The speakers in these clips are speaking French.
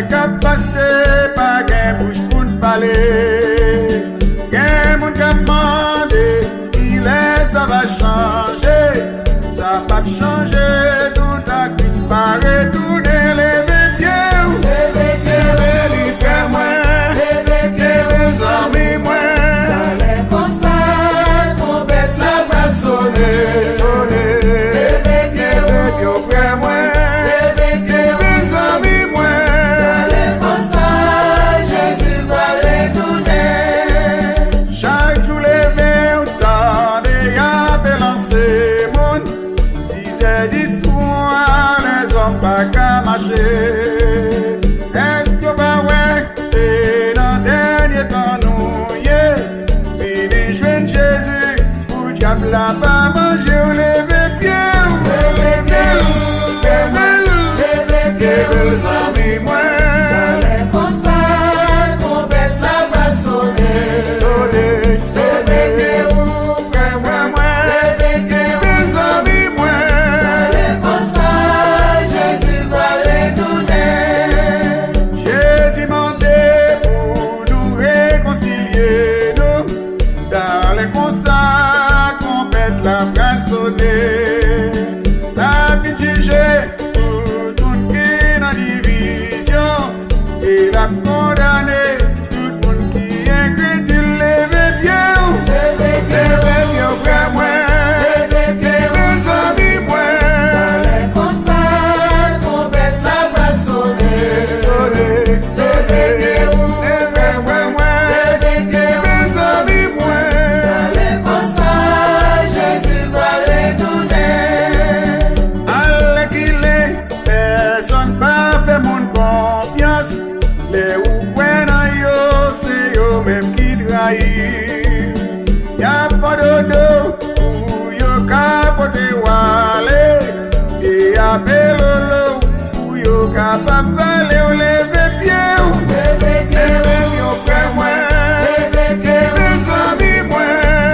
kap pase pa gen bouche pou n'parler. Gen moun kap mande ki lè ça va changer. Ça va changer tout a Christ pare tout de lever pied. Lever pied, li fè mwen. Lever pied, les amis mwen. Dans les concerts, trompette la va sonner, sonner. Lever pied, frère mwen. Lever pied, les amis mwen. Dans les concerts, Jésus va retourner. Chaque jour levé au temps de y'appel lancé moun. Si c'est d'histoire, les hommes pas qu'à marcher. Est-ce que bah ouais, c'est dans le dernier temps nous y vini joindre Jésus pour diable la pas manger ou lever pied. Lever pied, les amis moi. Dans les concerts, trompette la va sonner, sonner, sonner. Frère moi, lever pied, les amis moi. Dans les concerts, Jésus va retourner. Jésus mandé pour nous réconcilier nous. Dans les concerts, trompette la va sonner. La pitié tout le monde qui est dans division. Et la condamné tout le monde qui est chrétien. Levez pied, frère moi. Levez pied, mes amis moi. Dans les concerts, trompette la va sonner, sonner, sonner. Frère moi. Levez pied, mes amis moi. Dans les concerts, Jésus va retourner. Allez qu'il est, personne pas fait mon confiance. Les ou kwen nan yo, c'est yo même qui trahit. Y'a pas de dos pour yo capote wale. Et y'a belolo pour yo capable valer ou lever pied. Lever pied, frère moi. Lever pied, mes amis moi.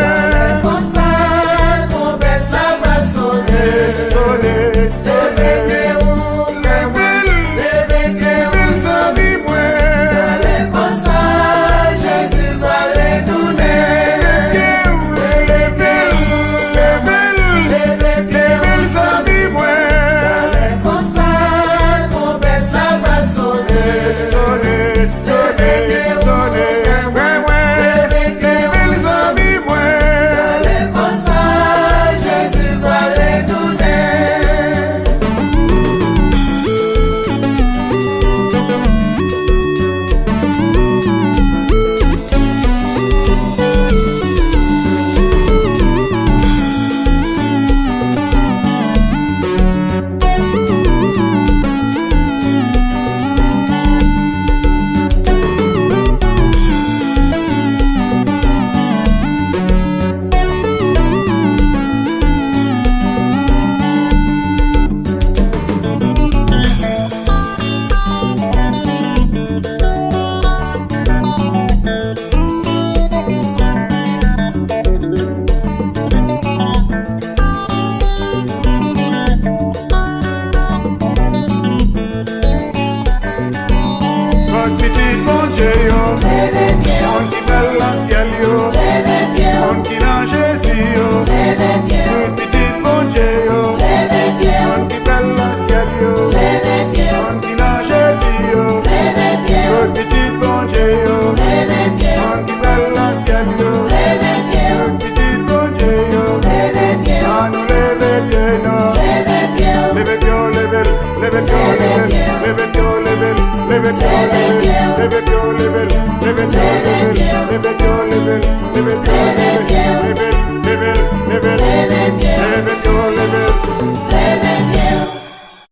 Dans les concerts, trompette la va sonner, sonner, sonner. Sonner, sonner, sonner. Ouais, ouais. Les amis, moi. Dans les concerts, Jésus va retourner. On qui dans l'ancien yo, on qui dans Jésus yo, une petite bon Dieu yo, on qui dans l'ancien yo, on qui dans Jésus yo, une petite bon Dieu yo, on qui dans l'ancien yo, une petite bon Dieu yo, on nous lève bien non, lève bien, lève bien, lève bien, lève bien, lève bien, lève bien.